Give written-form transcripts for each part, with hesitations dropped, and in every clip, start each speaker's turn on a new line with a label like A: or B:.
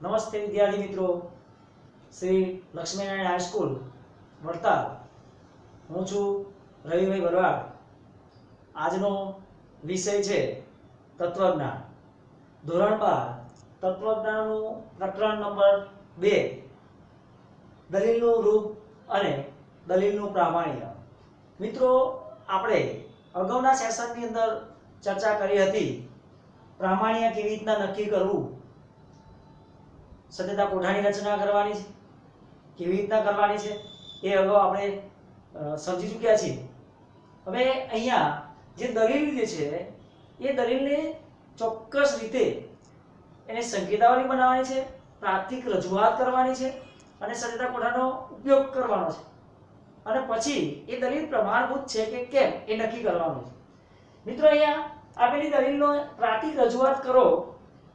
A: નમસ્તે વિદ્યાર્થી મિત્રો, શ્રી લક્ષ્મીનારાયણ હાઈસ્કૂલ વડતાલ. હું છું રવિભાઈ ભરવાડ. આજનો વિષય છે તત્વજ્ઞાન. ધોરણ 12 તત્વજ્ઞાનનું પ્રકરણ નંબર 2, દલીલનું રૂપ અને દલીલનું પ્રામાણ્ય. મિત્રો, આપણે અગાઉના સેશનની અંદર ચર્ચા કરી હતી પ્રામાણ્ય કેવી રીતના નક્કી કરવું, સત્યતા કોઠાની રચના કરવાની છે, કેવી રીતના કરવાની છે એ અગાઉ આપણે સમજી ચૂક્યા છીએ. હવે અહીંયા જે દલીલ જે છે એ દલીલને ચોક્કસ રીતે એને સંકેતાવલી બનાવવાની છે, પ્રાથમિક રજૂઆત કરવાની છે અને સત્યતા કોઠાનો ઉપયોગ કરવાનો છે, અને પછી એ દલીલ પ્રમાણભૂત છે કે કેમ એ નક્કી કરવાનું છે. મિત્રો, અહીંયા આપેલી દલીલનો પ્રાથમિક રજૂઆત કરો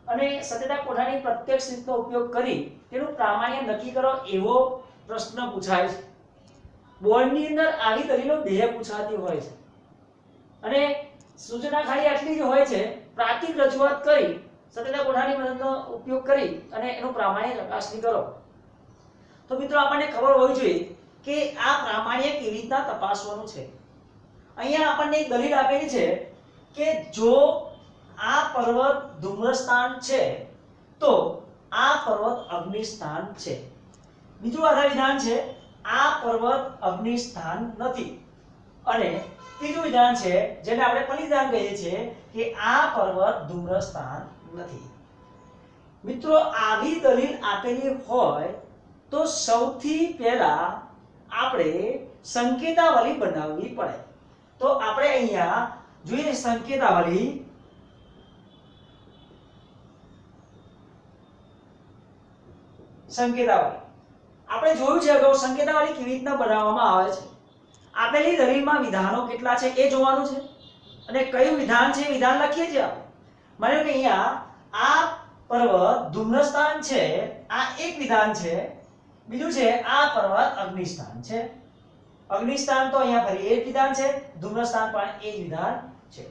A: અને સત્યતા કોઠાની પ્રત્યક્ષ રીતનો ઉપયોગ કરી તેનું પ્રામાણ્ય નક્કી કરો એવો પ્રશ્ન પૂછાય છે. બોર્ડની અંદર આવી દલીલો બે પૂછાતી હોય છે અને સૂચના ખાલી આટલી જ હોય છે, પ્રાથમિક રજૂઆત કરી સત્યતા કોઠાની મદદનો ઉપયોગ કરી અને એનું પ્રામાણ્ય ચકાસણી કરો. તો મિત્રો, આપણને ખબર હોવી જોઈએ કે આ પ્રામાણ્ય કેવી રીતના તપાસવાનું છે. અહીંયા આપણને એક દલીલ આપેલી છે કે જો આ પર્વત ધૂમ્રસ્થાન છે તો આ પર્વત અગ્નિસ્થાન છે. બીજું આધાર વિધાન છે આ પર્વત અગ્નિસ્થાન નથી. અને ત્રીજું વિધાન છે જેને આપણે ફલિતાન કહીએ છીએ કે આ પર્વત ધૂમ્રસ્થાન નથી. મિત્રો, આવી દલીલ આપેલી હોય તો સૌથી પહેલા આપણે સંકેતાવલી બનાવવી પડે. તો આપણે અહીંયા જોઈએ સંકેતાવલી. આપણે જોયું છે અગાઉ સંકેતાવલી કેવી રીતના બનાવવામાં આવે છે. આપેલી દલીલમાં વિધાનો કેટલા છે એ જોવાનું છે અને કયું વિધાન છે એ વિધાન લખીએ છીએ આપણે. માનો કે અહીંયા આ પર્વત ધૂમ્રસ્થાન છે, આ એક વિધાન છે. બીજું છે આ પર્વત અગ્નિસ્થાન છે. અગ્નિસ્થાન તો અહીંયા ફરી એક વિધાન છે, ધૂમ્રસ્થાન પણ એક વિધાન છે.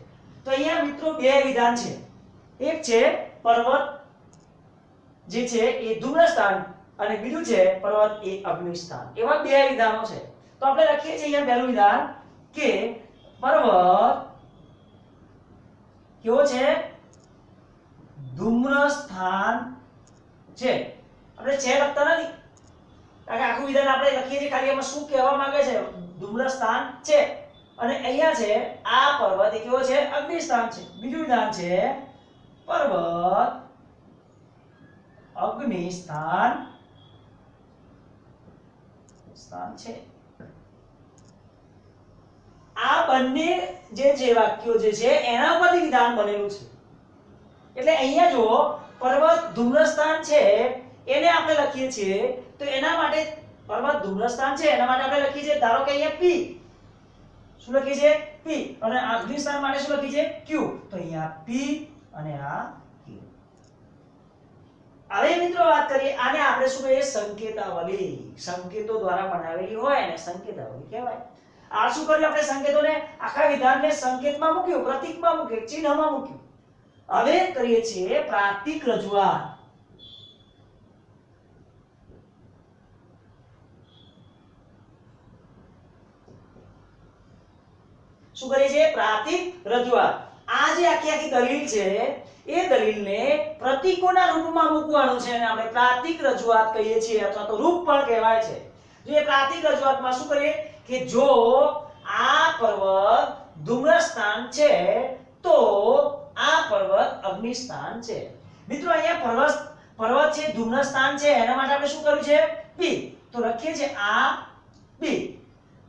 A: તો અહીંયા મિત્રો બે વિધાન છે. એક છે પર્વત જે છે એ ધૂમ્રસ્થાન અને બીજું છે પર્વત એ અગ્નિસ્થાન. એવા બે વિધાનો છે. તો આપણે લખીએ છીએ અહીંયા પહેલું વિધાન કે પર્વત કેવો છે? ધૂમ્રસ્થાન છે. આપણે છે લખતા નથી કારણ કે આખું વિધાન આપણે લખીએ છીએ ખાલી એમાં શું કહેવા માંગે છે, ધૂમ્રસ્થાન છે. અને અહીંયા છે આ પર્વત એ કેવો છે? અગ્નિસ્થાન છે. બીજું વિધાન છે પર્વત અગ્નિસ્થાન છે. આ બંને જે વાક્યો જે છે એના પરથી વિધાન બનેલું છે. એટલે અહીંયા જો પર્વત ધૂમ્રસ્થાન છે એને આપણે લખીએ છીએ તો એના માટે પર્વત ધૂમ્રસ્થાન છે એના માટે આપણે લખીએ છીએ ધારો કે અહીંયા P. શું લખીએ છીએ? P. અને અગ્નિસ્થાન માટે શું લખીએ છીએ? Q. તો અહીંયા P અને આ Q. હવે મિત્રો વાત કરીએ આને આપણે શું કહીએ? સંકેતાવલી. સંકેતો દ્વારા બનાવેલી હોય ને સંકેતાવલી કહેવાય. આ શું કર્યું આપણે? સંકેતોને આખા વિધાનને સંકેતમાં મૂક્યું, પ્રતીકમાં મૂક્યું, ચિહ્નમાં મૂક્યું. હવે કરીએ છીએ પ્રાથમિક રજૂઆત. શું કરીએ છીએ? પ્રાથમિક રજૂઆત. આ જે આખી દલીલ છે એ દલીલને પ્રતીકોના રૂપમાં મૂકવાનું છે અને આપણે પ્રાથમિક રજૂઆત કહીએ છીએ અથવા તો રૂપ પણ કહેવાય છે. જો એ પ્રાથમિક રજૂઆતમાં શું કરીએ કે જો આ પર્વત ધૂમ્રસ્થાન છે તો આ પર્વત અગ્નિસ્થાન છે. મિત્રો, અહીંયા પર્વત છે ધૂમ્રસ્થાન છે એના માટે આપણે શું કર્યું છે? P. તો લખીએ છીએ આ P.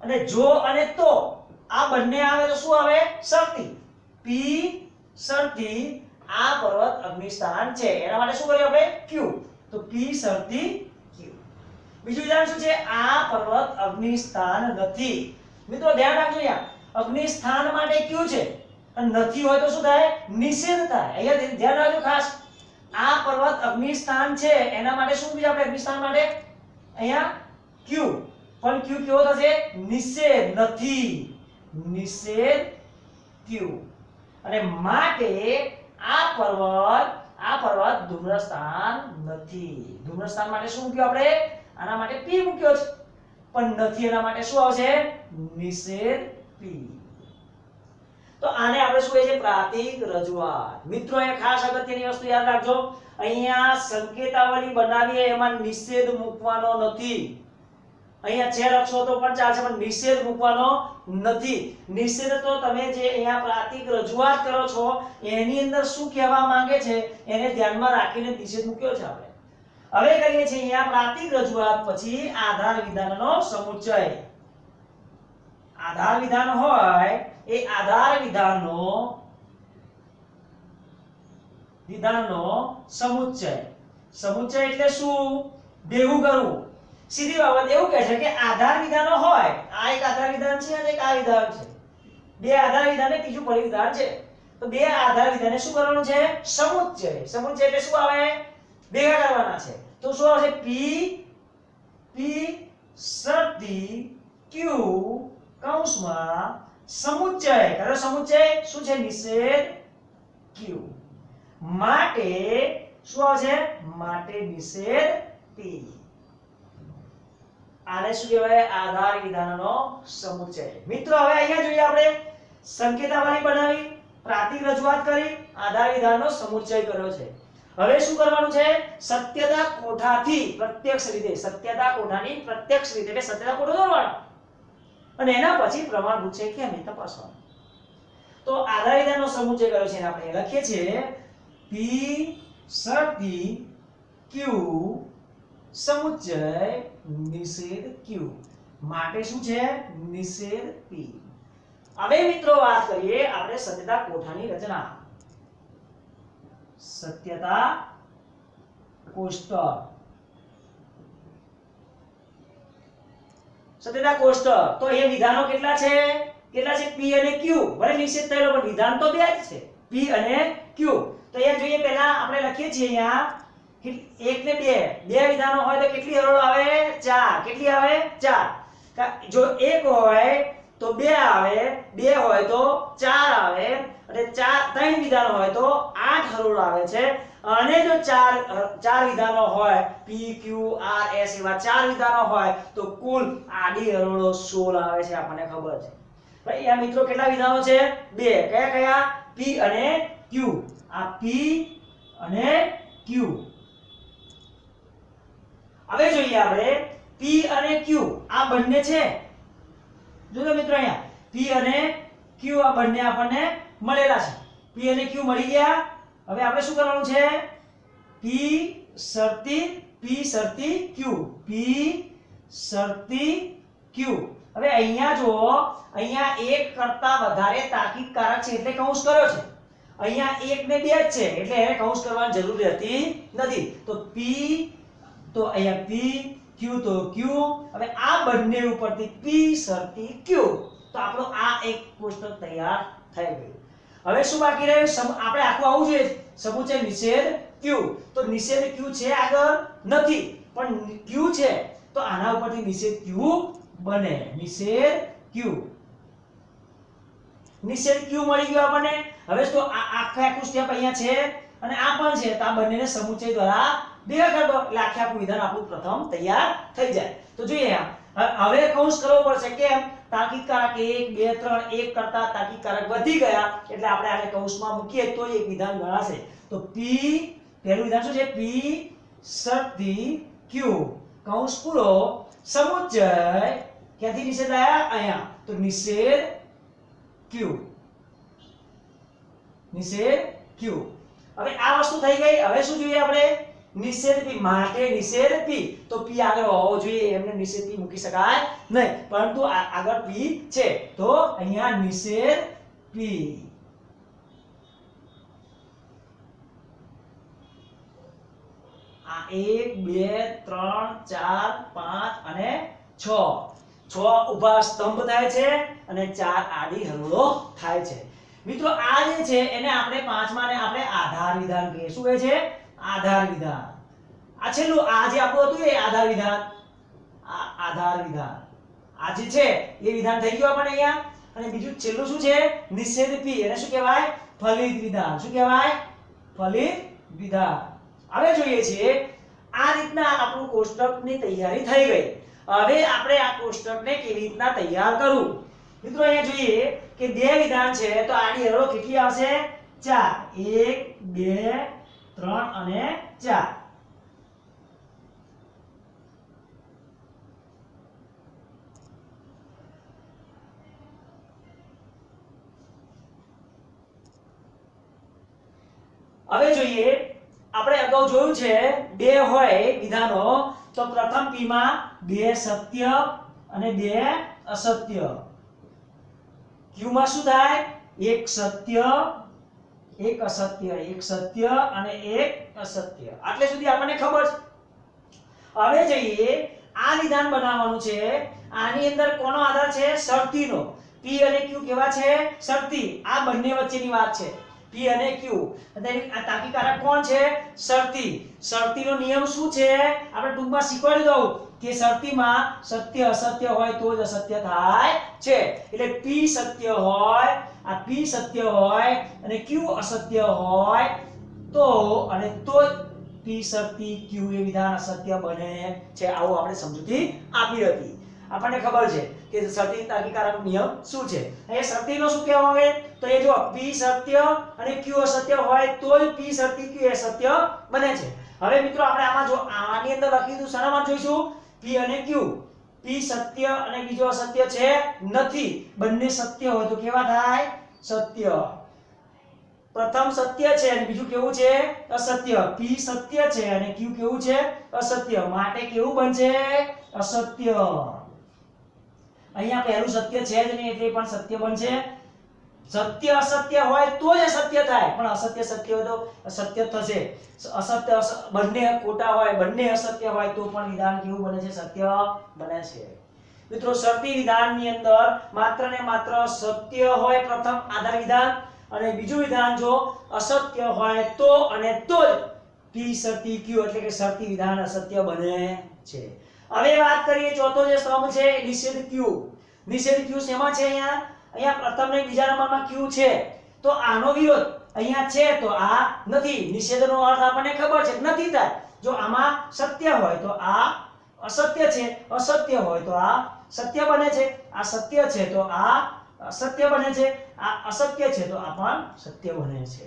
A: અને જો અને તો આ બંને આવે તો શું આવે? શરતી. P શરતી આ પર્વત અગ્નિસ્થાન છે એના માટે શું કર્યું આપણે? Q. તો P શરતી Q. બીજું વિધાન શું છે? આ પર્વત અગ્નિસ્થાન નથી. મિત્રો ધ્યાન રાખજો, અહીંયા અગ્નિસ્થાન માટે Q છે અને નથી હોય તો શું થાય? નિષેધ થાય. અહીંયા ધ્યાન રાખજો ખાસ. આ પર્વત અગ્નિસ્થાન છે એના માટે શું કીધું આપણે? અગ્નિસ્થાન માટે અહીંયા Q. પણ Q કેવો થશે? નિષેધ. નથી. નિષેધ Q. અને માટે આ પર્વત પર્વત ધૂમ્રસ્થાન નથી. ધૂમ્રસ્થાન માટે શું મૂક્યું આપણે? આના માટે P મૂક્યો છે, પણ નથી એના માટે શું આવશે? નિષેધ P. તો આને આપણે શું કહે છે? પ્રાતિક રજૂઆત. મિત્રો એ ખાસ અગત્યની વસ્તુ યાદ રાખજો, અહીંયા સંકેતાવલી બનાવીએ એમાં નિષેધ મૂકવાનો નથી. અહીંયા છે લખશો તો પણ ચાલશે, પણ નિષેધ મૂકવાનો નથી. નિષેધ તો તમે જે અહીંયા પ્રાતિક રજૂઆત કરો છો એની અંદર શું કહેવા માંગે છે એને ધ્યાનમાં રાખીને નિષેધ મૂક્યો છે આપણે. હવે કરીએ છીએ અહીંયા પ્રાતિક રજૂઆત પછી આધાર વિધાનનો સમુચ્ચય. આધાર વિધાન હોય એ આધાર વિધાનનો સમુચ્ચય. સમુચ્ચય એટલે શું? ભેગું કરવું. સીધી બાબત એવું કહે છે કે આધાર વિધાનો હોય, આ એક આધાર વિધાન છે અને એક આ વિધાન છે. બે આધાર વિધાન ને ત્રીજું પરિવિધાન છે. તો બે આધાર વિધાને શું કરવાનું છે? સમુચ્ચય. સમુચ્ચય એટલે શું આવે? ભેગા કરવાના છે. તો શું આવશે? P શરતી Q કૌંસમાં સમુચ્ચય. કરો સમુચ્ચય શું છે? નિષેધ Q. માટે શું આવશે? માટે નિષેધ P. આને શું કહેવાય? આધાર વિધાનનો સમુચ્ચય. મિત્રો હવે અહીંયા જોઈએ આપણે સંકેતાવલી બનાવી, પ્રાતિક રજૂઆત કરી, આધાર વિધાનનો સમુચ્ચય કર્યો છે. હવે શું કરવાનું છે? સત્યતા કોઠાથી પ્રત્યક્ષ રીતે, સત્યતા કોઠાની પ્રત્યક્ષ રીતે એટલે સત્યતા કોઠો દોરવાનો અને એના પછી પ્રમાણભૂત છે કે નહીં તપાસવાનું. તો આધાર વિધાનનો સમુચ્ચય કર્યો છે એને આપણે લખીએ છીએ P શરતી Q સમુચ્ચય નિષેધ Q. માટે શું છે? નિષેધ P. હવે મિત્રો વાત કરીએ આપણે સત્યતા કોઠાની રચના. સત્યતા કોષ્ટક. સત્યતા કોષ્ટક તો એ વિધાનો કેટલા છે? કેટલા છે? P અને Q. ભલે નિષેધ થયેલો પણ વિધાન તો બે જ છે, P અને Q. તો અહીંયા જોઈએ પહેલા આપણે લખીએ છીએ અહીંયા 1 ને 2. બે વિધાનો હોય તો કેટલી હરોળ આવે? 4. કેટલી આવે? 4. જો 1 હોય તો 2 આવે, 2 હોય તો 4 આવે અને 3 વિધાનો હોય તો 8 હરોળ આવે છે. અને જો 4 વિધાનો હોય P Q R S એવા 4 વિધાનો હોય તો કુલ આડી હરોળો 16 આવે છે. આપણને ખબર છે ભાઈ. આ મિત્રો કેટલા વિધાનો છે? 2. કયા કયા? P અને Q. આ P અને Q. હવે જોઈએ આપણે P અને Q આ બંને છે. જોજો મિત્રો અહીંયા P અને Q આ બંને આપણને મળેલા છે. P અને Q મળી ગયા. હવે આપણે શું કરવાનું છે? P શરતી Q. P શરતી Q. હવે અહીંયા જો અહીંયા એક કરતા વધારે તાર્કિક કારક છે એટલે કૌંસ કર્યો છે. અહીંયા 1 ને 2 જ છે એટલે એને કૌંસ કરવાની જરૂર રહેતી નથી. તો P તો અહીંયા P Q તો Q. હવે આ બંને ઉપરથી P શરતી Q. તો આપણો આ એક કોષ્ટક તૈયાર થઈ ગયું. હવે શું બાકી રહ્યું? આપણે આખું આવું જોઈએ સમુચ્ચય નિષેધ Q. તો નિષેધ Q છે આગળ? નથી, પણ Q છે તો આના ઉપરથી નિષેધ Q બને. નિષેધ Q. નિષેધ Q મળી ગયો આપણને. હવે તો આખું સ્ટેપ અહીંયા છે અને આ પણ છે. તો આ બંનેને સમુચ્ચય દ્વારા ભેગા કરી દો એટલે આખું વિધાન આપણું પ્રથમ તૈયાર થઈ જાય. તો જોઈએ હવે કૌંસ કરવો પડશે. કેમ? તાર્કિક કારક 1 2 3 1 કરતા તાર્કિક કારક વધી ગયા એટલે આપણે આને કૌંસમાં મૂકીએ તો એક વિધાન ગણાશે. તો P પહેલું વિધાન શું છે? P શરતી Q કૌંસ પૂરો સમુચ્ચય ક્યાંથી નિષેધ આયા? અહીંયા. તો નિષેધ Q. નિષેધ Q. હવે આ વસ્તુ થઈ ગઈ. હવે શું જોઈએ આપણે? નિષેધ P. માટે નિષેધ P. તો P આગળ હોવો જોઈએ, એમને નિષેધ P મૂકી શકાય નહીં, પરંતુ આગળ P છે તો અહીંયા નિષેધ P. આ 1 2 3 4 5 અને 6 ઊભા સ્તંભ થાય છે અને 4 આડી હરોળો થાય છે. મિત્રો આ જે છે એને આપણે પાંચમાને આપણે આધાર વિધાન કહીએ. શું કહે છે? આધાર વિધાન. આ છેલ્લું આ જે આપણું હતું એ આધાર વિધાન. આધાર વિધાન આ જે છે એ વિધાન થઈ ગયું આપણે અહીંયા. અને બીજું છેલ્લું શું છે? નિષેધ P. એને શું કહેવાય? ફલિત વિધાન. શું કહેવાય? ફલિત વિધાન. હવે જોઈએ છીએ આ રીતના આપણું કોષ્ટકની તૈયારી થઈ ગઈ. હવે આપણે આ કોષ્ટકને કેવી રીતના તૈયાર કરવું. મિત્રો અહીંયા જોઈએ કે બે વિધાન છે તો આડી હરોળ કેટલી આવશે? 4. 1 2 3 અને 4. હવે જોઈએ આપણે અગાઉ જોયું છે બે હોય વિધાનો તો પ્રથમ p માં બે સત્ય અને બે અસત્ય. q માં શું થાય? એક સત્ય એક અસત્ય, એક સત્ય અને એક અસત્ય. આટલે સુધી આપણને ખબર છે. હવે જોઈએ આ વિધાન બનાવવાનું છે. આની અંદર કોનો આધાર છે? શરતીનો. p અને q કેવા છે? શરતી. આ બંને વચ્ચેની વાત છે. p અને q અને આ તાકીકારક કોણ છે? શરતી. શરતીનો નિયમ શું છે? આપણે ટૂંકમાં શીખવાડી દઉં કે શરતીમાં સત્ય અસત્ય હોય તો જ અસત્ય થાય છે. એટલે p સત્ય હોય, આ p સત્ય હોય અને q અસત્ય હોય તો અને તો જ p શરતી q એ વિધાન અસત્ય બને છે. આવું આપણે સમજૂતી આપી હતી. આપણને ખબર છે કે શરતી તાર્કિકારક નિયમ શું છે. એ શરતીનો શું કહેવામાં આવે તો એ જો p સત્ય અને q અસત્ય હોય તો જ p શરતી q એ સત્ય બને છે. હવે મિત્રો આપણે આમાં જો આની અંદર લખીશું શેનામાં જોઈશું? p અને q. p સત્ય અને બીજો અસત્ય છે નથી. બંને સત્ય હોય તો કેવા થાય? સત્ય. પ્રથમ સત્ય છે અને બીજું કેવું છે? અસત્ય. p સત્ય છે અને q કેવું છે? અસત્ય. માટે કેવું બનશે? અસત્ય. અહીંયા પહેલું સત્ય છે જ નહીં એટલે પણ સત્ય બનશે. સત્ય અસત્ય હોય તો જ અસત્ય થાય, પણ અસત્ય સત્ય હોય તો અસત્ય થશે. અસત્ય બંને ખોટા હોય, બંને અસત્ય હોય તો પણ વિધાન કેવું બને છે? સત્ય બને છે. મિત્રો શરતી વિધાનની અંદર માત્ર ને માત્ર સત્ય હોય પ્રથમ આધાર વિધાન અને બીજું વિધાન જો અસત્ય હોય તો અને તો જ p શરતી q એટલે કે શરતી વિધાન અસત્ય બને છે. હવે વાત કરીએ ચોથો જે સ્તંભ છે નિષેધ q. નિષેધ q શેમાં છે? અહીંયા પ્રથમ ને બીજા નંબરમાં q છે તો આનો વિરોધ અહીંયા છે તો આ નથી. નિષેધનો અર્થ આપણને ખબર છે નથી થાય. જો આમાં સત્ય હોય તો આ અસત્ય છે, અસત્ય હોય તો આ સત્ય બને છે, આ સત્ય છે તો આ અસત્ય બને છે, આ અસત્ય છે તો આ પણ સત્ય બને છે.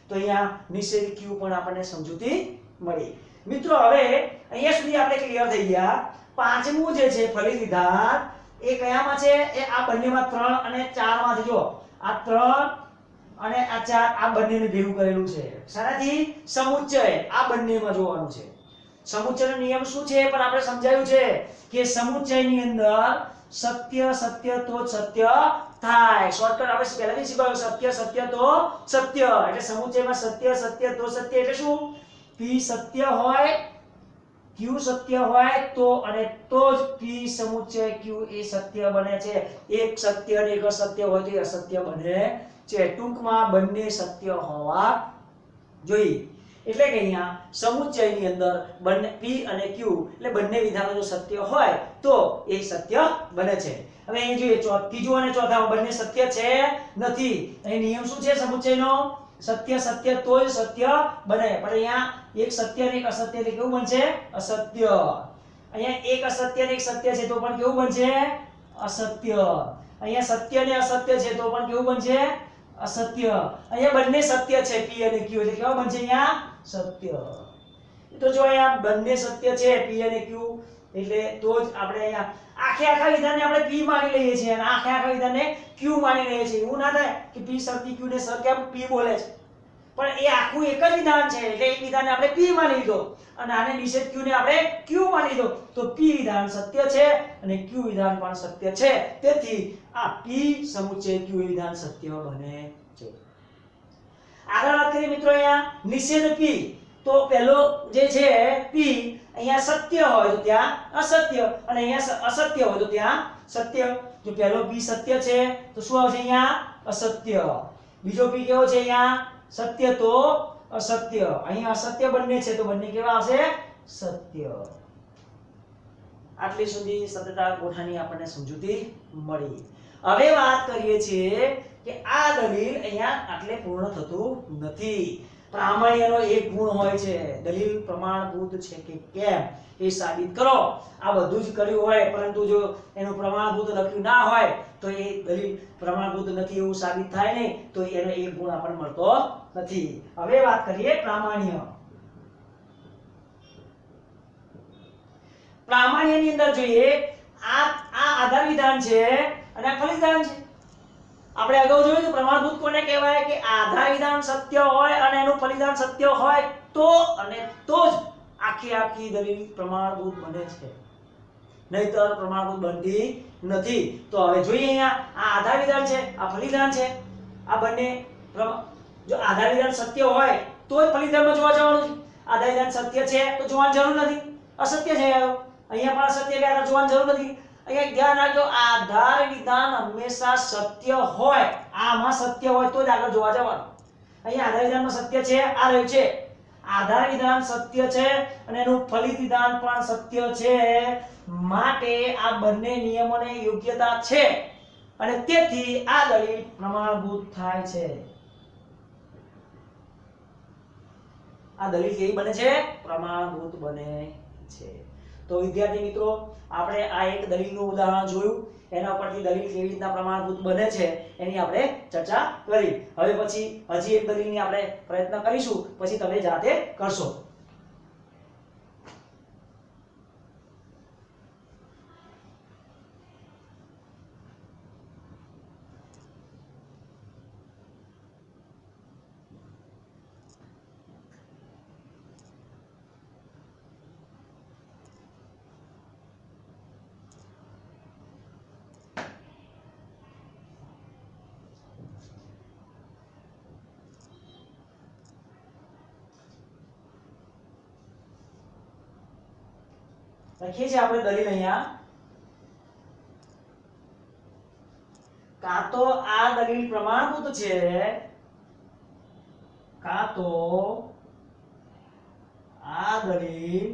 A: તો અહીંયા નિષેધ q પણ આપણને સમજૂતી મળી. મિત્રો હવે અહીંયા સુધી આપણે ક્લિયર થઈ ગયા. પાંચમું જે છે ફલિત વિધાન એ કયામાં છે? એ આ બંનેમાં 3 અને 4 માંથી જો આ 3 અને આ 4 આ બંનેને ભેગું કરેલું છે. શાનાથી? સમુચ્ચય. આ બંનેમાં જોવાનું છે. સમુચ્ચયનો નિયમ શું છે પણ આપણે સમજાયું છે કે સમુચ્ચયની અંદર સત્ય સત્ય તો જ સત્ય થાય. શોર્ટકટ આપણે પહેલાથી શીખવાયું સત્ય સત્ય તો સત્ય. એટલે સમુચ્ચયમાં સત્ય સત્ય તો સત્ય એટલે શું? p સત્ય હોય, q સત્ય હોય તો અને તો જ p સમુચ્ચય q એ સત્ય બને છે. એક સત્ય અને એક અસત્ય હોય તો એ અસત્ય બને છે. ટૂંકમાં બંને સત્ય હોવા જોઈએ. એટલે કે અહીંયા સમુચ્ચયની અંદર બંને p અને q એટલે બંને વિધાનો જો સત્ય હોય તો એ સત્ય બને છે. હવે અહીં જોઈએ ત્રીજું અને ચોથામાં બંને સત્ય છે નથી. અહીં નિયમ શું છે સમુચ્ચયનો? સત્ય સત્ય તો જ સત્ય બને. પણ અહીંયા એક સત્ય અને એક અસત્ય એટલે કેવું બનશે? અસત્ય. અહીંયા એક અસત્ય અને એક સત્ય છે તો પણ કેવું બનશે? અસત્ય. અહીંયા સત્ય અને અસત્ય છે તો પણ કેવું બનશે? અસત્ય. અહીંયા બંને સત્ય છે p અને q એટલે કેવા બનશે? અહીંયા સત્ય. તો જો અહીંયા બંને સત્ય છે p અને q એટલે તો જ આપણે અહીંયા આખા વિધાનને આપણે p માની લઈએ છીએ અને આખા વિધાનને q માની લઈએ છીએ. એવું ના થાય કે p શરતી q ને સર કેમ p બોલે છે, પણ એ આખું એક જ વિધાન છે એટલે એક વિધાનને આપણે p માની લીધો અને આને નિષેધ q ને આપણે q માની લીધો તો p વિધાન સત્ય છે અને q વિધાન પણ સત્ય છે. તેથી આ p સમુચ્ચય q વિધાન સત્ય બને છે. આગળ વાત કરીએ મિત્રો અહીંયા નિષેધ p. તો પહેલો જે છે p અહીંયા સત્ય હોય તો ત્યાં અસત્ય અને અહીંયા અસત્ય હોય તો ત્યાં સત્ય. જો પહેલો p સત્ય છે તો શું આવશે? અહીંયા અસત્ય. બીજો p કેવો છે? અહીંયા સત્ય તો અસત્ય. અહીંયા અસત્ય બંને છે તો બંને કેવા આવશે? સત્ય. આટલી સુધી સત્યતા ગોઠાની આપણને સમજૂતી મળી. હવે વાત કરીએ છીએ કે આ દલીલ અહીંયા આટલે પૂર્ણ થતું નથી. પ્રામાણ્યનો એક ગુણ હોય છે, દલીલ પ્રમાણભૂત છે કે કેમ એ સાબિત કરો. આ બધું જ કર્યું હોય પરંતુ જો એનું પ્રમાણભૂત લખ્યું ના હોય તો એ દલીલ પ્રમાણભૂત નથી એવું સાબિત થાય નહીં, તો એનો એક ગુણ આપણને મળતો નથી. હવે વાત કરીએ પ્રામાણ્ય. પ્રામાણ્યની અંદર જોઈએ આ આધાર વિધાન છે અને આ ફલિત વિધાન છે. આપણે અગાઉ જોયું હતું પ્રમાણભૂત કોને કહેવાય કે આધાર વિધાન સત્ય હોય અને એનું ફલિત વિધાન સત્ય હોય તો અને તો જ આખી દલીલ પ્રમાણભૂત બને છે, નહીતર પ્રમાણભૂત બનતી નથી. તો હવે જોઈએ અહીંયા આ આધાર વિધાન છે, આ ફલિત વિધાન છે. આ બંને જો આધાર વિધાન સત્ય હોય તો જ ફલિત વિધાનમાં જોવા જવાનું છે. આધાર વિધાન સત્ય છે તો જોવાની જરૂર નથી, અસત્ય છે અહીંયા પણ અસત્ય એટલે જોવાની જરૂર નથી. અહીંયા ધ્યાન રાખજો આધાર વિધાન હંમેશા સત્ય હોય, આમાં સત્ય હોય તો જ આગળ જોવા જવાનું. અહીંયા આધાર વિધાનમાં સત્ય છે, આ રહ્યું છે આધાર વિધાન સત્ય છે અને એનું ફલિત વિધાન પણ સત્ય છે, માટે આ બંને નિયમોને યોગ્યતા છે અને તેથી આ દલીલ પ્રમાણભૂત થાય છે. આ દલીલ કેવી બને છે? પ્રમાણભૂત બને છે. તો વિદ્યાર્થી મિત્રો આપણે આ એક દલીલનું ઉદાહરણ જોયું, એના પરથી દલીલ કેવી રીતના પ્રમાણભૂત બને છે એની આપણે ચર્ચા કરી. હવે પછી હજી એક દલીલની આપણે પ્રયત્ન કરીશું, પછી તમે જાતે કરશો. લખીએ છીએ આપણે દલીલ અહીંયા, કાં તો આ દલીલ પ્રમાણભૂત છે કાં તો આ દલીલ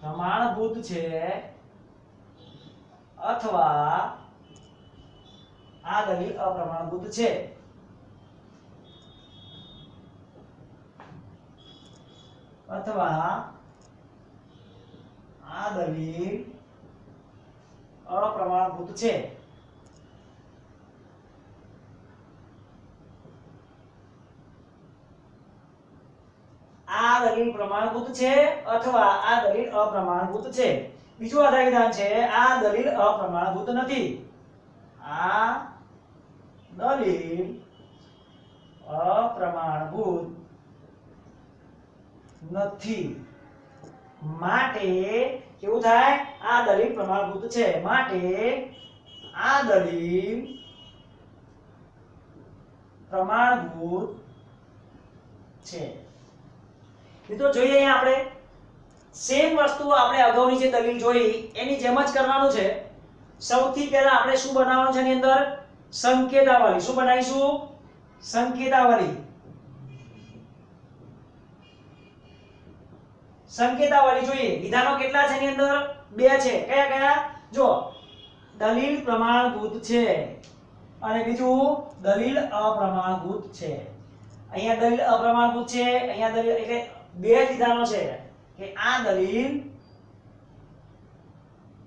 A: પ્રમાણભૂત છે અથવા આ દલીલ અપ્રમાણભૂત છે. અથવા આ દલીલ અપ્રમાણભૂત છે. આ દલીલ પ્રમાણભૂત છે અથવા આ દલીલ અપ્રમાણભૂત છે. બીજું આધાર વિધાન છે આ દલીલ અપ્રમાણભૂત નથી. આ દલીલ અપ્રમાણભૂત નથી, માટે કેવું થાય? આ દલીલ પ્રમાણભૂત છે, માટે આ દલીલ પ્રમાણભૂત છે. મિત્રો જોઈએ અહીંયા આપણે સેમ વસ્તુ આપણે અગાઉની જે દલીલ જોઈ એની જેમ જ કરવાનું છે. સૌથી પહેલા આપણે શું બનાવવાનું છે એની અંદર? સંકેતાવલી. શું બનાવીશું? સંકેતાવલી. સંકેતાવલી જોઈએ. વિધાનો કેટલા છે એની અંદર? 2 છે. કયા કયા? જો દલીલ પ્રમાણભૂત છે અને બીજું દલીલ અપ્રમાણભૂત છે. અહીંયા દલીલ અપ્રમાણભૂત છે, અહીંયા દલીલ, એટલે 2 વિધાનો છે કે આ દલીલ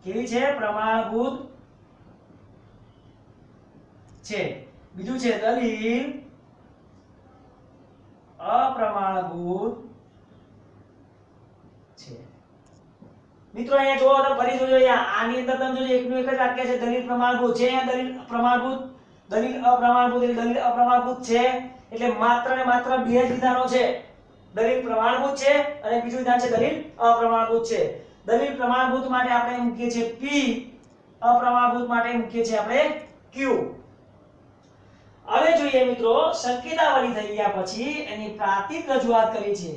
A: કેવી છે? પ્રમાણભૂત છે. બીજું છે દલીલ અપ્રમાણભૂત છે. મિત્રો અહીંયા જોવો તો ફરી જોજો, અહીંયા આની અંદર તમે જોજો એકનું એક જ વાક્ય છે દલીલ પ્રમાણભૂત છે. અહીંયા દલીલ પ્રમાણભૂત, દલીલ અપ્રમાણભૂત, એટલે દલીલ અપ્રમાણભૂત છે એટલે માત્ર ને માત્ર 2 જ વિધાનો છે. દલીલ પ્રમાણભૂત છે અને બીજું વિધાન છે દલીલ અપ્રમાણભૂત છે. દલીલ પ્રમાણભૂત માટે આપણે મૂકીએ છીએ P, અપ્રમાણભૂત માટે મૂકીએ છીએ આપણે Q. હવે જોઈએ મિત્રો સંકેતાવલી થઈ ગયા પછી એની પ્રાતિક રજૂઆત કરી છે.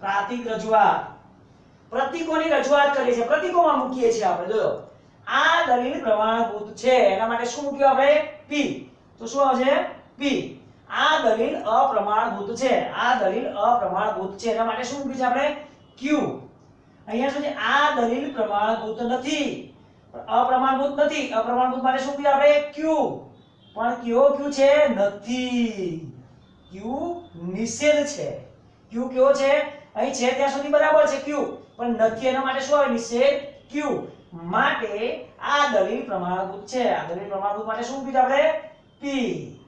A: પ્રાતિક રજૂઆત, પ્રતીકોની રજૂઆત કરી છે. પ્રતીકોમાં મૂકીએ છીએ આપણે. જોયો આ દલીલ પ્રમાણભૂત છે એના માટે શું મૂક્યું આપણે? P. તો શું આવશે? P. આ દલીલ અપ્રમાણભૂત છે, આ દલીલ અપ્રમાણભૂત છે એના માટે શું મૂક્યું છે આપણે? Q. અહીંયા શું છે? આ દલીલ પ્રમાણભૂત નથી, અપ્રમાણભૂત નથી, અપ્રમાણભૂત માટે શું કીધું આપણે ક્યુ, પણ કેવો ક્યુ છે નથી, ક્યુ નિષેધ છે, ક્યુ કેવો છે અહીં છે ત્યાં સુધી બરાબર છે ક્યુ, પણ નથી એના માટે શું આવે નિષેધ ક્યુ, માટે આ દલીલ પ્રમાણભૂત છે, આ દલીલ પ્રમાણભૂત માટે શું કીધું આપણે પી।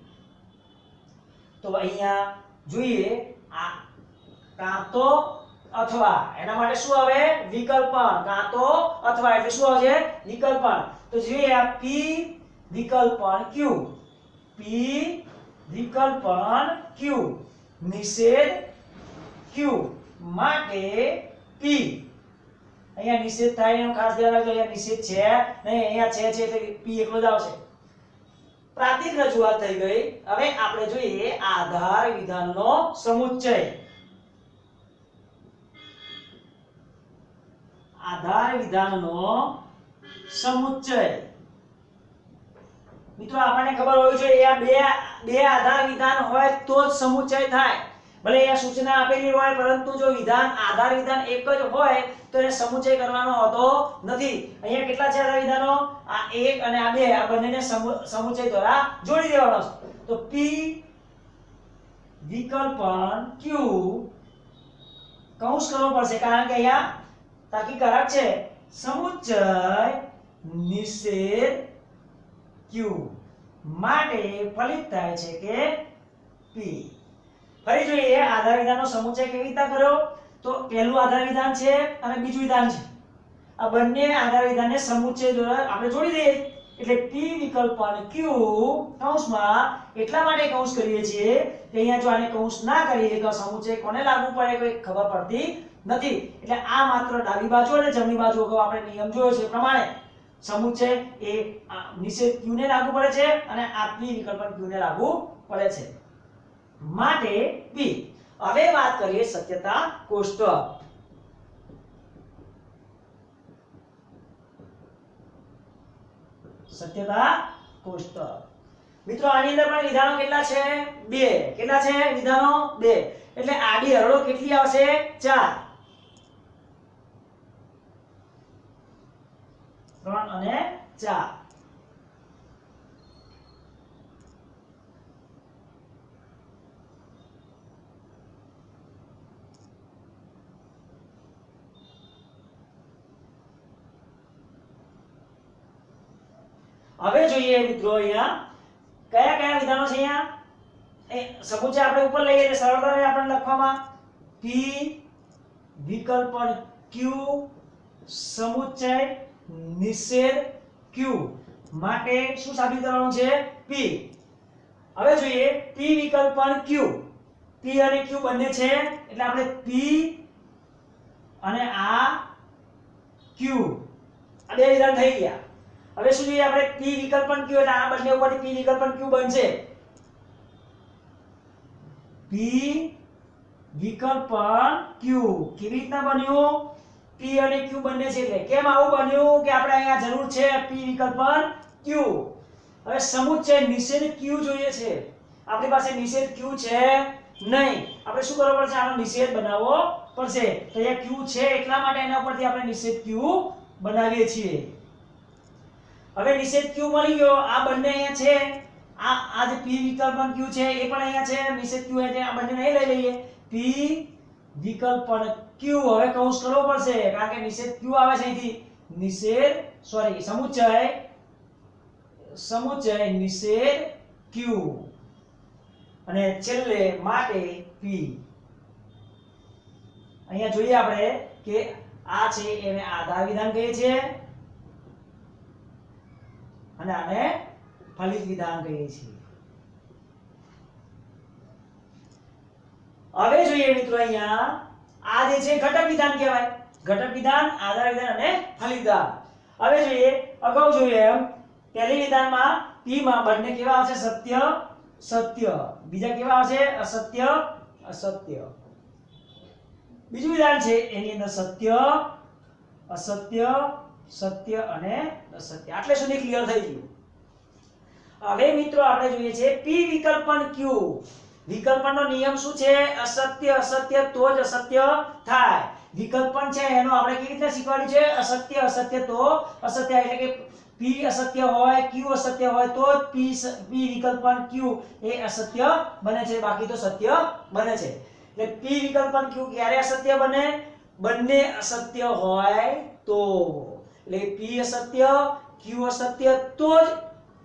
A: તો અહીંયા જોઈએ આ કાં તો અથવા, એના માટે શું આવે વિકલ્પન, કાં તો અથવા એટલે શું આવશે વિકલ્પન। તો જોઈએ આ p વિકલ્પન q, p વિકલ્પન q નિષેધ q માટે p। અહીંયા નિષેધ થાય એનું ખાસ ધ્યાન રાખજો, અહીંયા નિષેધ છે નહીં, અહીંયા છે એટલે p એકલો જ આવશે। પ્રાતિક રજૂઆત થઈ ગઈ, હવે આપણે જોઈએ આધાર વિધાનનો સમુચ્ચય। આધાર વિધાનનો સમુચ્ચય મિત્રો આપણને ખબર હોવી જોઈએ આ બે આધાર વિધાન હોય તો જ સમુચ્ચય થાય, ભલે અહીંયા સૂચના આપેલી હોય પરંતુ જો વિધાન આધાર વિધાન એક જ હોય તો એને સમુચ્ચય કરવાનો હોતો નથી। અહીંયા કેટલા છે આધાર વિધાનો, આ એક અને આ બે, આ બંનેને સમુચ્ચય દ્વારા જોડી દેવાનો છે। તો p વિકલ્પન q કૌંસ કરવો પડશે કારણ કે અહીંયા તાકી કારક છે, સમુચ્ચય નિષેધ q માટે ફલિત થાય છે કે p। ફરી જોઈએ આધાર વિધાનનો સમુચ્ચય કેવી રીતના કર્યો, તો પહેલું આધાર વિધાન છે અને બીજું વિધાન છે, આ બંને આધાર વિધાનને સમુચ્ચય દ્વારા આપણે જોડી દઈએ એટલે p વિકલ્પન q કૌંસમાં એટલા માટે કૌંસ કરીએ છીએ કે અહીંયા જો આને કૌંસ ના કરીએ તો સમુચ્ચય કોને લાગુ પડે કોઈ ખબર પડતી નથી, એટલે આ માત્ર ડાબી બાજુ અને જમણી બાજુ અગાઉ આપણે નિયમ જોયો છે એ પ્રમાણે સમુચ્ચય એ નિષેધ q ને લાગુ પડે છે અને આ p વિકલ્પન q ને લાગુ પડે છે, માટે p। હવે વાત કરીએ સત્યતા કોષ્ટક। સત્યતા કોષ્ટક મિત્રો આની અંદર પણ વિધાનો કેટલા છે બે, કેટલા છે વિધાનો બે, એટલે આડી હરોળો કેટલી આવશે 4, 3 અને 4। હવે જોઈએ મિત્રો અહીંયા કયા કયા વિધાનો છે, અહીંયા એ સમુચ્ચય આપણે ઉપર લઈએ એટલે સરળતા રહે આપણને લખવામાં, p વિકલ્પન q સમુચ્ચય નિષેધ q માટે શું સાબિત કરવાનું છે p। હવે જોઈએ p વિકલ્પન q, p અને q બંને છે એટલે આપણે p અને આ q આ બે વિધાન થઈ ગયા। હવે શું જોઈએ આપણે p વિકલ્પન q એટલે આ બંને ઉપરથી p વિકલ્પન q બનશે, p વિકલ્પન q કેવી રીતના બન્યું, p અને q બંને છે એટલે કેમ આવું બન્યું કે આપણે અહીંયા જરૂર છે p વિકલ્પન q। હવે સમુચ્ચય નિષેધ q જોઈએ છે, આપણી પાસે નિષેધ q છે નહીં, આપણે શું કરવું પડશે આનો નિષેધ બનાવવો પડશે, તો અહીંયા q છે એટલા માટે એના ઉપરથી આપણે નિષેધ q બનાવીએ છીએ। હવે નિષેધ q મળી ગયો, આ બંને અહીંયા છે, આ જે p વિકલ્પન q છે એ પણ અહીંયા છે, નિષેધ q એટલે આ બંને નહીં લઈ લઈએ, p વિકલ્પન q હવે કૌંસ કરવો પડશે કારણ કે નિષેધ q આવે છે અહીંથી, નિષેધ સમુચ્ચય નિષેધ q અને છેલ્લે માટે p। અહીંયા જોઈએ આપણે કે આ છે એને આધાર વિધાન કહીએ છીએ અને આને ફલિત વિધાન કહીએ છીએ। હવે જોઈએ મિત્રો અહીંયા આ જે છે ઘટક વિધાન કહેવાય, ઘટક વિધાન, આધાર વિધાન અને ફલિત વિધાન। હવે જોઈએ અગાઉ જોઈએ એમ પહેલી વિધાનમાં p માં બંને કેવા આવશે સત્ય સત્ય, બીજા કેવા આવશે અસત્ય અસત્ય। બીજું વિધાન છે એની અંદર સત્ય અસત્ય સત્ય અને અસત્ય, આટલે સુધી ક્લિયર થઈ ગયું। હવે મિત્રો આપણે જોઈએ છે p વિકલ્પન q, વિકલ્પનનો નિયમ શું છે, અસત્ય અસત્ય તો જ અસત્ય થાય, વિકલ્પન છે એનો આપણે કેવી રીતે શીખવાડ્યું છે અસત્ય અસત્ય તો અસત્ય એટલે કે p અસત્ય હોય q અસત્ય હોય તો જ p વિકલ્પન q એ અસત્ય બને છે, બાકી તો સત્ય બને છે. એટલે p વિકલ્પન q ક્યારે અસત્ય બને? બંને અસત્ય હોય તો. એટલે p અસત્ય q અસત્ય તો જ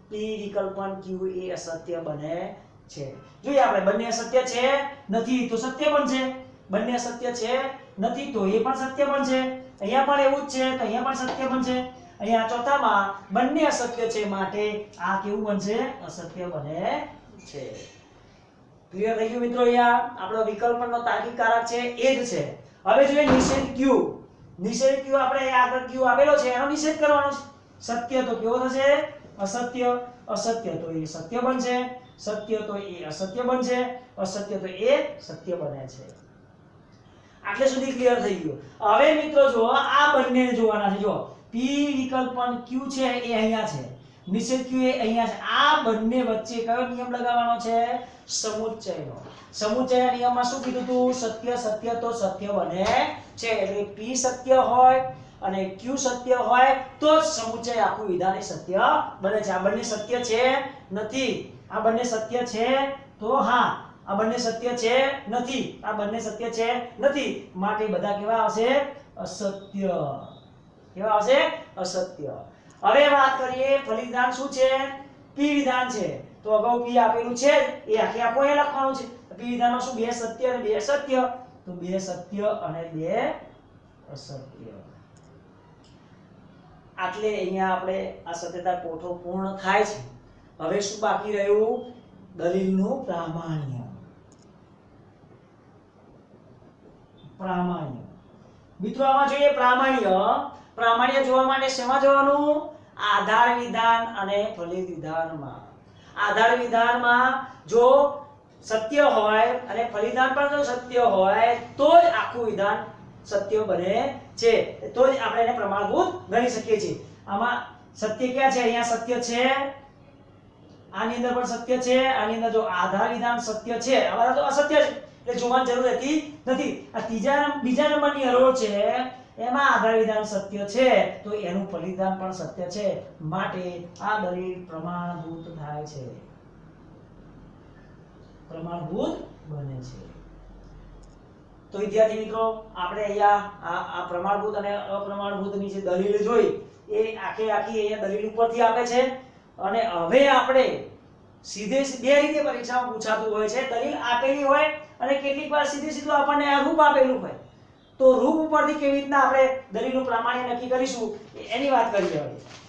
A: p વિકલ્પન q એ અસત્ય બને છે. જોઈએ આપણે બંને અસત્ય છે નથી તો સત્ય બનશે, બંને અસત્ય છે નથી તો એ પણ સત્ય બનશે, અહીંયા પણ એવું જ છે તો અહીંયા પણ સત્ય બનશે. અહીંયા ચોથામાં બંને અસત્ય છે માટે આ કેવું બનશે? અસત્ય બને છે. ક્લિયર થઈ ગયું મિત્રો? અહીંયા આપણો વિકલ્પનનો તાર્કિક કારક છે એ જ છે. હવે જોઈએ નિષેધ q. નિષેધ q આપણે આગળ q આપેલો છે એનો નિષેધ કરવાનો છે. સત્ય તો કેવો થશે? અસત્ય. અસત્ય તો એ સત્ય બનશે, સત્ય તો એ અસત્ય બનશે, અસત્ય તો એ સત્ય બને છે. આટલે સુધી ક્લિયર થઈ ગયું. હવે મિત્રો જો આ બંનેને જોવાના છે. જો p વિકલ્પન q છે એ અહીંયા છે, નિષેધ q એ અહીંયા છે. આ બંને વચ્ચે કયો નિયમ લગાવવાનો છે? સમુચ્ચયનો. સમુચ્ચયના નિયમમાં શું કીધું તું? સત્ય સત્ય તો સત્ય બને છે. એટલે p સત્ય હોય અને q સત્ય હોય તો જ સમુચ્ચય આખું વિધાન એ સત્ય બને છે. આ બંને સત્ય છે નથી, આ બંને સત્ય છે તો હા, આ બંને સત્ય છે નથી, આ બંને સત્ય છે નથી, માટે બધા કેવા આવશે? અસત્ય. કેવા આવશે? અસત્ય. હવે વાત કરીએ ફલિત વિધાન શું છે? p વિધાન છે. તો અગાઉ p આપેલું છે એ આખે આખો એ લખવાનું છે. p વિધાનમાં શું? બે સત્ય અને બે અસત્ય. તો બે સત્ય અને બે અસત્ય. આટલે અહીંયા આપણે આ સત્યતા કોઠો પૂર્ણ થાય છે. હવે શું બાકી રહ્યું? દલીલનું પ્રામાણ્ય. પ્રામાણ્ય મિત્રો આમાં જોઈએ પ્રામાણ્ય. પ્રામાણ્ય જોવા માટે શેમાં જવાનું? આધાર વિધાન અને ફલિત વિધાનમાં. આધાર વિધાનમાં જો સત્ય હોય અને ફલિત વિધાન પણ જો સત્ય હોય તો જ આખું વિધાન સત્ય બને છે, તો જ આપણે એને પ્રમાણભૂત ગણી શકીએ છીએ. આમાં સત્ય ક્યાં છે? અહીંયા સત્ય છે, આની અંદર પણ સત્ય છે, આની અંદર જો આધાર વિધાન સત્ય છે, આમાં તો અસત્ય છે એટલે જોવાની જરૂર રહેતી નથી. આ બીજા નંબરની હરોળ છે એમાં આધાર વિધાન સત્ય છે તો એનું ફલિત વિધાન પણ સત્ય છે, માટે આ દલીલ પ્રમાણભૂત થાય છે, પ્રમાણભૂત બને છે. તો વિદ્યાર્થી મિત્રો આપણે અહીંયા આ પ્રમાણભૂત અને અપ્રમાણભૂતની જે દલીલ જોઈ એ આખી અહીંયા દલીલ ઉપરથી આપે છે. અને હવે આપણે સીધે બે રીતે પરીક્ષામાં પૂછાતું હોય છે. દલીલ આપેલી હોય અને કેટલીક વાર સીધું આપણને આ રૂપ આપેલું હોય, તો રૂપ ઉપરથી કેવી રીતના આપણે દલીલનું પ્રામાણ્ય નક્કી કરીશું એની વાત કરીએ હવે.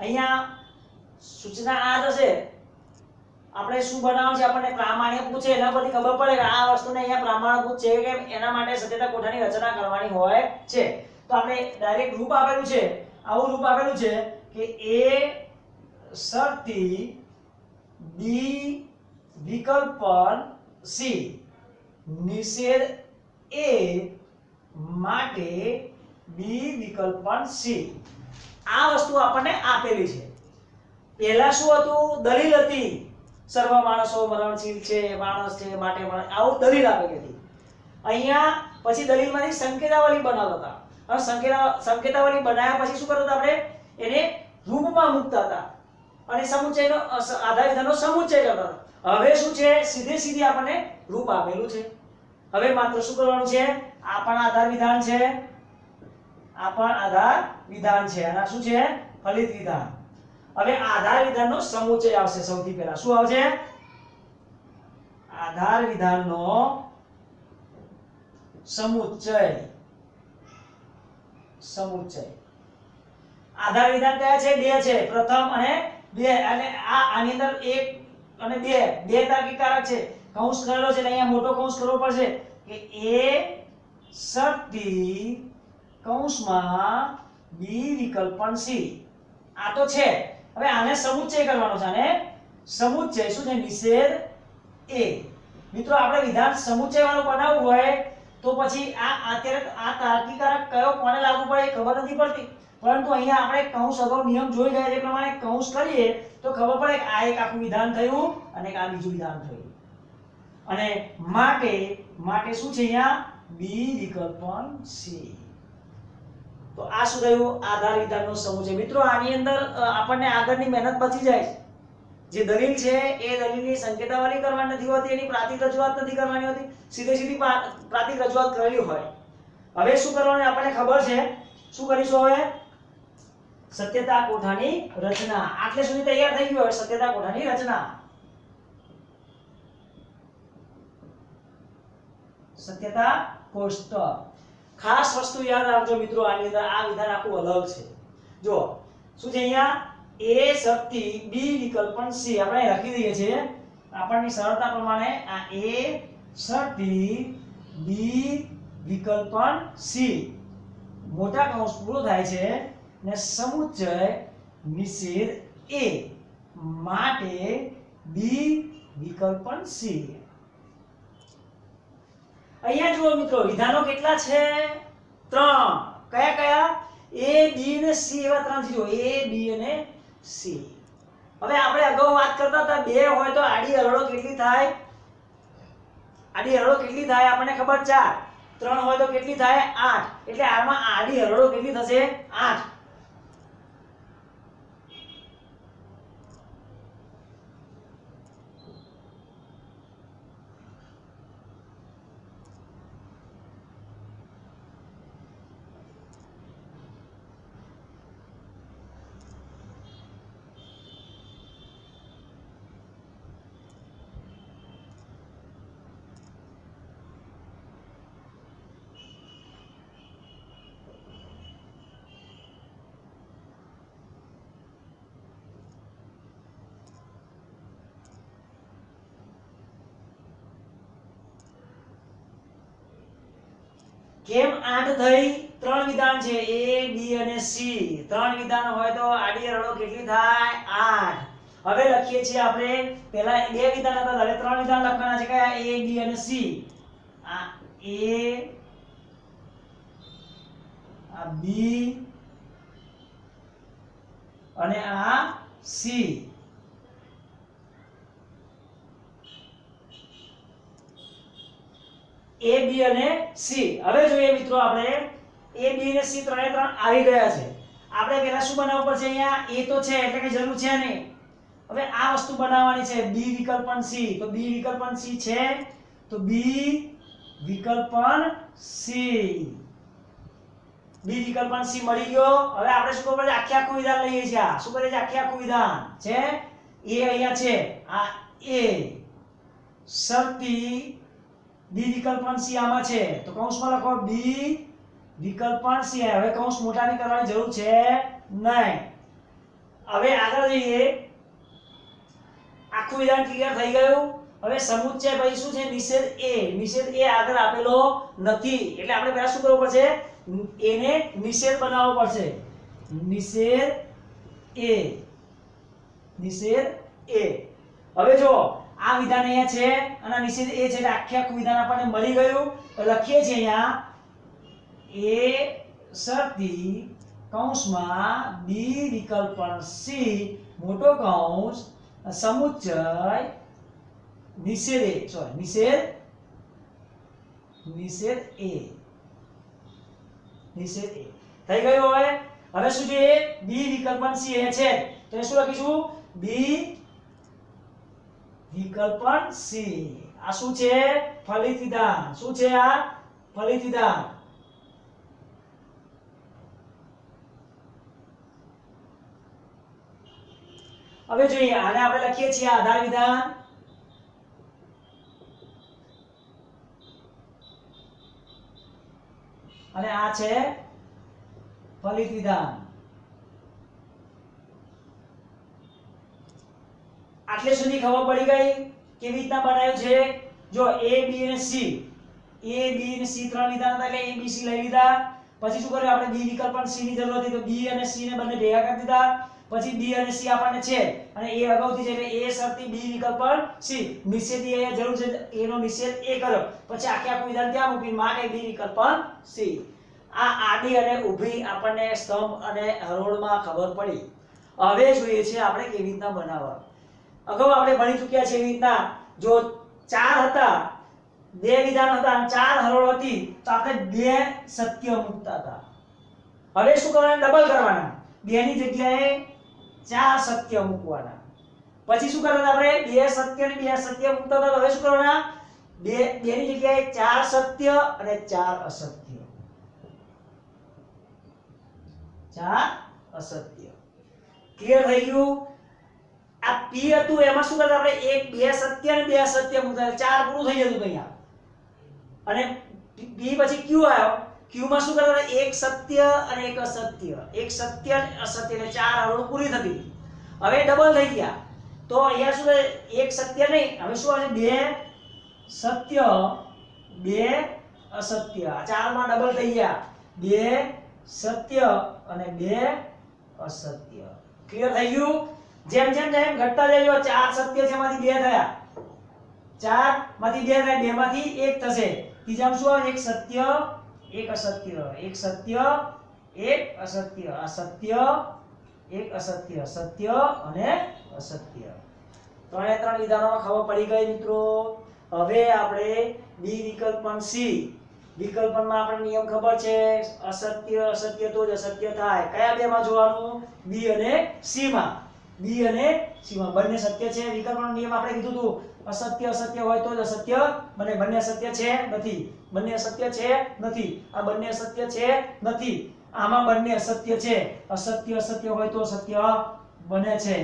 A: અહીંયા સૂચના આ થશે. આપણે શું બનાવવાનું છે? આપણને પ્રામાણ્ય પૂછે એના પરથી ખબર પડે કે આ વસ્તુને અહીંયા પ્રમાણભૂત છે કે એના માટે સત્યતા કોઠાની રચના કરવાની હોય છે. તો આપણે ડાયરેક્ટ રૂપ આપેલું છે, આવું રૂપ આપેલું છે કે a શરતી b વિકલ્પન c નિષેધ a માટે b વિકલ્પન c. આ વસ્તુ આપણને આપેલી છે. પહેલા શું હતું? દલીલ હતી. સર્વ માણસો મરણશીલ છે, માણસ છે માટે આવું દલીલ આપેલી હતી. અહીંયા પછી દલીલમાંથી સંકેતાવલી બનાવતા હતા અને સંકેતાવલી બનાવ્યા પછી શું કરતા આપણે? એને રૂપમાં મૂકતા હતા અને સમુચ્ચયનો આધાર વિધાનનો સમુચ્ચય કરતા હતા. હવે શું છે? સીધી આપણને રૂપ આપેલું છે. હવે માત્ર શું કરવાનું છે? આ પણ આધાર વિધાન છે, આ પણ આધાર વિધાન છે, અને આ શું છે? ફલિત વિધાન. હવે આધાર વિધાનનો સમુચ્ચય આવશે. સૌથી પહેલા શું આવશે? આધાર વિધાનનો સમુચ્ચય. સમુચ્ચય આધાર વિધાન કયા છે? બે છે, પ્રથમ અને બે. અને આની અંદર એક અને બે તાર્કિક કારક છે. કૌંસ કરેલો છે એટલે અહીંયા મોટો કૌંસ કરવો પડશે કે એ શક્તિ કૌંસમાં બી વિકલ્પન સી આ તો છે હવે આને સમુચ્ચય કરવાનો છે આને સમુચ્ચય શું છે નિષેધ એ મિત્રો આપણે વિધાન સમુચ્ચય વાળું બનાવવું હોય તો પછી આ અત્યારે આ તાર્કિકારક કયો કોને લાગુ પડે એ ખબર નથી પડતી પરંતુ અહીંયા આપણે કૌંસ અગાઉ નિયમ જોઈ ગયા છે પ્રમાણે કૌંસ કરીએ તો ખબર પડે કે આ એક આખું વિધાન થયું અને એક આ બીજું વિધાન થયું અને માટે શું છે અહીંયા બી વિકલ્પન સી તો આ શું થયું આધાર વિધાનનો સમૂહ છે મિત્રો આની અંદર આપણને આગળની મહેનત બચી જાય જે દલીલ છે એ દલીલની સંકેતાવલી કરવાની નથી હોતી એની પ્રાતિક રજૂઆત નથી કરવાની હોતી સીધી પ્રાતિક રજૂઆત કરેલી હોય હવે શું કરવાનું આપણને ખબર છે શું કરીશું હવે સત્યતા કોઠાની રચના આટલે સુધી તૈયાર થઈ ગયું હવે સત્યતા કોઠાની રચના સત્યતા કોષ્ટક ખાસ વસ્તુ યાદ રાખજો મિત્રો આની અંદર આ વિધાન આખું અલગ છે જો શું છે અહીંયા એ શક્તિ બી વિકલ્પન સી આપણે લખી દઈએ છીએ આપણની સરળતા પ્રમાણે આ એ શક્તિ બી વિકલ્પન સી મોટા કૌંસ પૂરો થાય છે ને સમુચ્ચય નિષેધ એ માટે બી વિકલ્પન સી અહીંયા જુઓ મિત્રો વિધાનો કેટલા છે 3 કયા એ બી અને સી એવા 3 છે જો એ બી અને સી હવે આપણે અગાઉ વાત કરતા હતા બે હોય તો આડી હરળો કેટલી થાય આપણને ખબર 4 3 હોય તો કેટલી થાય 8 એટલે આમાં આડી હરળો કેટલી થશે 8 કેમ 8 થઈ 3 વિધાન છે a b અને c 3 વિધાન હોય તો આડી હરળો કેટલી થાય 8 હવે લખીએ છીએ આપણે પહેલા બે વિધાન હતા હવે 3 વિધાન લખવાના છે કયા a b અને c આ a આ b અને આ c a b અને c હવે જોઈએ મિત્રો આપણે a b અને c ત્રણે ત્રણ આવી ગયા છે આપણે પહેલા શું બનાવવું પડશે અહીંયા a તો છે એટલે કે જરૂર છે નહીં હવે આ વસ્તુ બનાવવાની છે b વિકલ્પન c તો b વિકલ્પન c છે તો b વિકલ્પન c b વિકલ્પન c મળી ગયો હવે આપણે શું કરવું પડશે આખું વિધાન લઈએ છીએ આ શું કરીએ છીએ આખું વિધાન છે a અહીંયા છે આ a શરતી b વિકલ્પન c આમાં છે તો કૌંસમાં લખો b વિકલ્પન c હવે કૌંસ મોટાની કરવાની જરૂર છે નહીં હવે આગળ જઈએ આખું વિધાન ક્લિયર થઈ ગયું હવે સમુચ્ચય પછી શું છે નિષેધ એ આગળ આપેલો નથી એટલે આપણે પહેલા શું કરવું પડશે એને નિષેધ બનાવવો પડશે નિષેધ એ હવે જો આ વિધાન અહીંયા છે અને નિષેધ એ છે એટલે આખું વિધાન આપણને મળી ગયું તો લખીએ છીએ અહીંયા એ શરતી કૌંસમાં b વિકલ્પન c મોટો કૌંસ સમુચ્ચય નિષેધ એ થઈ ગયું હવે શું છે b વિકલ્પન c એ છે તો શું લખીશું b વિકલ્પન c આ શું છે ફલિત વિધાન શું છે આ ફલિત વિધાન હવે જોઈએ આને આપણે લખીએ છીએ આધાર વિધાન અને આ છે ફલિત વિધાન આટલે સુધી ખબર પડી ગઈ કેવી રીતના બનાવ્યું છે જો A B અને C, A B અને C ત્રણ વિધાન હતા એટલે A B C લઈ લીધા. પછી શું કર્યું આપણે B વિકલ્પ પણ C ની જરૂર હતી તો B અને C ને બંને ભેગા કરી દીધા. પછી B અને C આપણને છે અને A અગાઉથી છે એટલે A શરતી B વિકલ્પ પણ C, નિષેધની અહીંયા જરૂર છે A નો નિષેધ A કર્યો. પછી આખે આખું વિધાન ત્યાં મૂકી માટે B વિકલ્પ પણ C. આ આડી અને ઊભી આપણને સ્તંભ અને હરોળમાં ખબર પડી. હવે જોઈએ છે આપણે કેવી રીતના બનાવવા. અગાઉ આપણે ભણી ચૂક્યા છે એવી રીતના જો 4 હતા, બે વિધાન હતા અને 4 હરોળ હતી તો આપણે બે સત્ય મૂકતા હતા. હવે શું કરવાનું? ડબલ કરવાના. બે ની જગ્યાએ 4 સત્ય મૂકવાના. પછી શું કરવાનું? આપણે બે સત્ય અને બે અસત્ય મૂકતા હતા. હવે શું કરવાના? બે ની જગ્યાએ 4 સત્ય અને 4 અસત્ય. 4 અસત્ય. ક્લિયર થઈ ગયું? આ P હતું એમાં શું કરતા આપણે એક બે સત્ય અને બે અસત્ય મૂકતા 4 પૂરું થઈ જતું અહીંયા. અને P પછી Q આવ્યો. Q માં શું કરતા એક સત્ય અને એક અસત્ય, એક સત્ય અને અસત્ય એટલે 4 હરોળ પૂરી થતી. હવે ડબલ થઈ ગયા તો અહીંયા શું થાય? એક સત્ય નહીં, હવે શું આવશે? બે સત્ય બે અસત્ય. આ 4 માં ડબલ થઈ ગયા. બે સત્ય અને બે અસત્ય. ક્લિયર થઈ ગયું? જેમ જેમ જેમ ઘટતા જજો 4 સત્ય છે એમાંથી 2 થયા, 4 માંથી 2 થયા, 2 માંથી 1 થશે. ત્રીજામાં શું આવે? એક સત્ય એક અસત્ય, એક સત્ય એક અસત્ય, આ સત્ય એક અસત્ય, સત્ય અને અસત્ય. ત્રણે ત્રણ વિધાનોમાં ખબર પડી ગઈ મિત્રો. હવે આપણે બી વિકલ્પ પણ સી વિકલ્પમાં આપણે નિયમ ખબર છે અસત્ય અસત્ય તો જ અસત્ય થાય. કયા બે માં જોવાનું? બી અને સી માં. બી અને સી માં બંને સત્ય છે. વિકલ્પનો નિયમ આપણે કીધું હતું અસત્ય અસત્ય હોય તો જ અસત્ય બને. બંને સત્ય છે નથી, બંને અસત્ય છે નથી, આ બંને અસત્ય છે નથી, આમાં બંને અસત્ય છે. અસત્ય અસત્ય હોય તો સત્ય બને છે.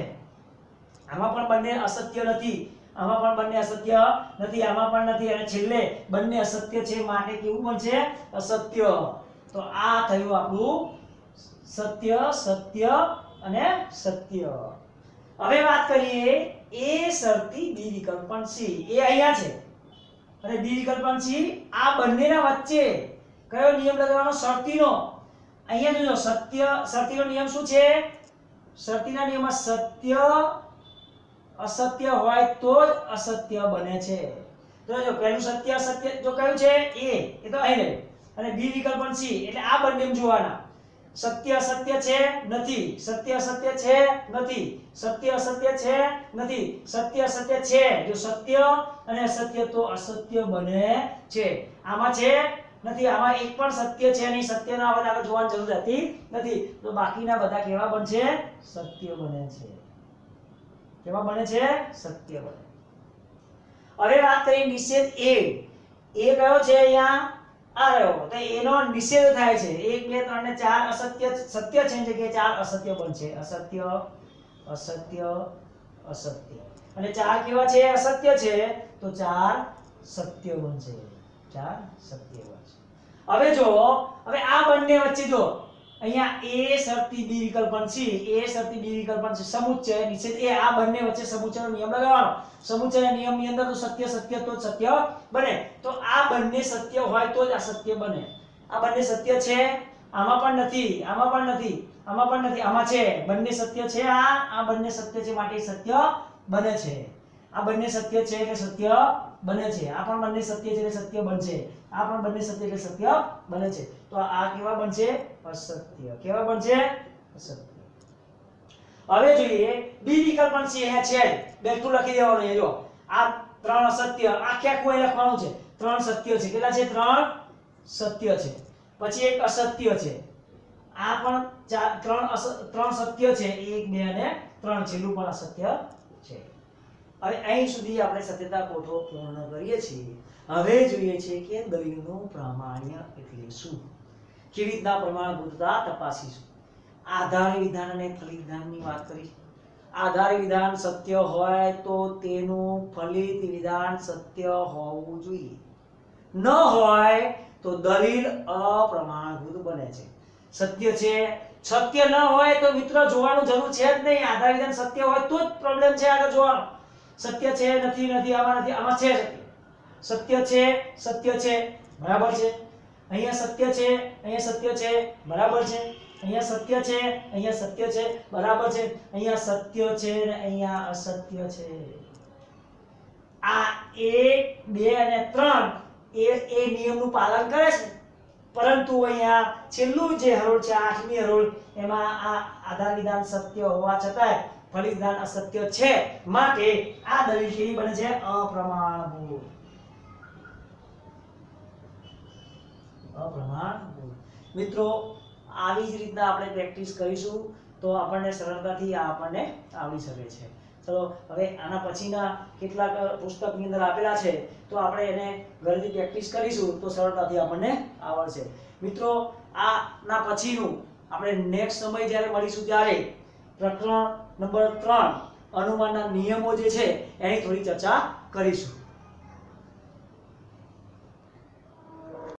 A: આમાં પણ બંને અસત્ય નથી, આમાં પણ બંને અસત્ય નથી, આમાં પણ નથી અને છેલ્લે બંને અસત્ય છે માટે કેવું બનશે? અસત્ય. તો આ થયું આપણું સત્ય સત્ય અને સત્ય. હવે વાત કરીએ A શરતી B વિકલ્પ પણ C. એ અહીંયા છે અને B વિકલ્પ પણ C. આ બંનેના વચ્ચે કયો નિયમ લગાવવાનો? શરતીનો. અહીંયા જોજો સત્ય શરતીનો નિયમ શું છે? શરતીના નિયમમાં સત્ય અસત્ય હોય તો જ અસત્ય બને છે. તો જો પહેલું સત્ય અસત્ય જો કયું છે? A એ તો અહીં રહે અને B વિકલ્પ પણ C એટલે આ બંને જોવાના. સત્ય અસત્ય છે નથી, સત્ય અસત્ય છે નથી, સત્ય અસત્ય છે નથી, સત્ય અસત્ય છે. જો સત્ય અને અસત્ય તો અસત્ય બને છે. આમાં છે નથી, આમાં એક પણ સત્ય છે નહીં, સત્ય ના આવે આગળ જોવાની જરૂર રહેતી નથી. તો બાકીના બધા કેવા બનશે? સત્ય બને છે. કેવા બને છે? સત્ય બને. હવે વાત કરીએ નિષેધ A. A કયો છે? અહીંયા આ રહ્યો તો એનો નિષેધ થાય છે. 1 2 3 ને 4 અસત્ય સત્ય છે એની જગ્યાએ 4 અસત્ય બનશે. અસત્ય અસત્ય અસત્ય અને 4 કેવા છે? અસત્ય છે તો 4 સત્ય બનશે. 4 સત્ય બનશે. હવે જો હવે આ બંને વચ્ચે જો અહીંયા A શરતી B વિકલ્પ પણ C, A શરતી B વિકલ્પ પણ C, સમુચ્ચય નિષેધ એ આ બંને વચ્ચે સમુચ્ચયનો નિયમ લગાવવાનો. સમુચ્ચયના નિયમની અંદર તો સત્ય સત્ય તો જ સત્ય બને. તો આ બંને સત્ય હોય તો જ અસત્ય બને. આ બંને સત્ય છે, આમાં પણ નથી, આમાં પણ નથી, આમાં પણ નથી, આમાં છે. બંને સત્ય છે. આ બંને સત્ય છે માટે સત્ય બને છે. આ બંને સત્ય છે એટલે સત્ય બને છે. આ પણ બંને સત્ય છે એટલે સત્ય બનશે. આ પણ બંને સત્ય એટલે સત્ય બને છે. તો આ કેવા બનશે? અસત્ય. કેવા બનશે? અસત્ય. હવે જોઈએ બી વિકલ્પ પણ છે. અહીંયા છે બેઠું લખી દેવાનું. અહીંયા જો આ 3 અસત્ય આખે આખું અહીં લખવાનું છે. 3 સત્ય છે. કેટલા છે? 3 સત્ય છે. પછી એક અસત્ય છે. આ પણ 3 સત્ય છે. 1 2 અને 3 છેલ્લું પણ અસત્ય છે. હવે અહીં સુધી આપણે સત્યતા કોઠો પૂર્ણ કરીએ છીએ. હવે જોઈએ છે કે દલીલનું પ્રામાણ્ય એટલે શું, કેવી રીતના પ્રમાણભૂતતા તપાસીશું. આધાર વિધાન અને ફલિત વિધાનની વાત કરી. આધાર વિધાન સત્ય હોય તો તેનું ફલિત વિધાન સત્ય હોવું જોઈએ. ન હોય તો દલીલ અપ્રમાણભૂત બને છે. સત્ય છે, સત્ય ન હોય તો મિત્ર જોવાનું જરૂર છે જ નહીં. આધાર વિધાન સત્ય હોય તો જ પ્રોબ્લેમ છે આગળ જોવાનો. સત્ય છે નથી, નથી, આમાં નથી, આમાં છે સત્ય. સત્ય છે, સત્ય છે, બરાબર છે. અહીંયા સત્ય છે, અહીંયા સત્ય છે, બરાબર છે. અહીંયા સત્ય છે, અહીંયા સત્ય છે, બરાબર છે. અહીંયા સત્ય છે અને અહીંયા અસત્ય છે. આ 1 2 અને 3 એ નિયમનું પાલન કરે છે, પરંતુ અહીંયા છેલ્લું જે હરોળ છે, 8મી હરોળ, એમાં આ આધાર વિધાન સત્ય હોવા છતાંય ફલિત વિધાન અસત્ય છે, માટે આ દલીલ કેવી બને છે? અપ્રમાણભૂત. અપ્રમાણભૂત. મિત્રો, આવી જ રીતના આપણે પ્રેક્ટિસ કરીશું તો આપણને સરળતાથી આ આપણને આવડી શકે છે. ચલો હવે આના પછીના કેટલાક પુસ્તકની અંદર આપેલા છે, તો આપણે એને ઘરેથી પ્રેક્ટિસ કરીશું તો સરળતાથી આપણને આવડશે. મિત્રો, આના પછીનું આપણે નેક્સ્ટ સમય જ્યારે મળીશું ત્યારે પ્રકરણ નંબર 3 અનુમાનના નિયમો જે છે એની થોડી ચર્ચા કરીશું.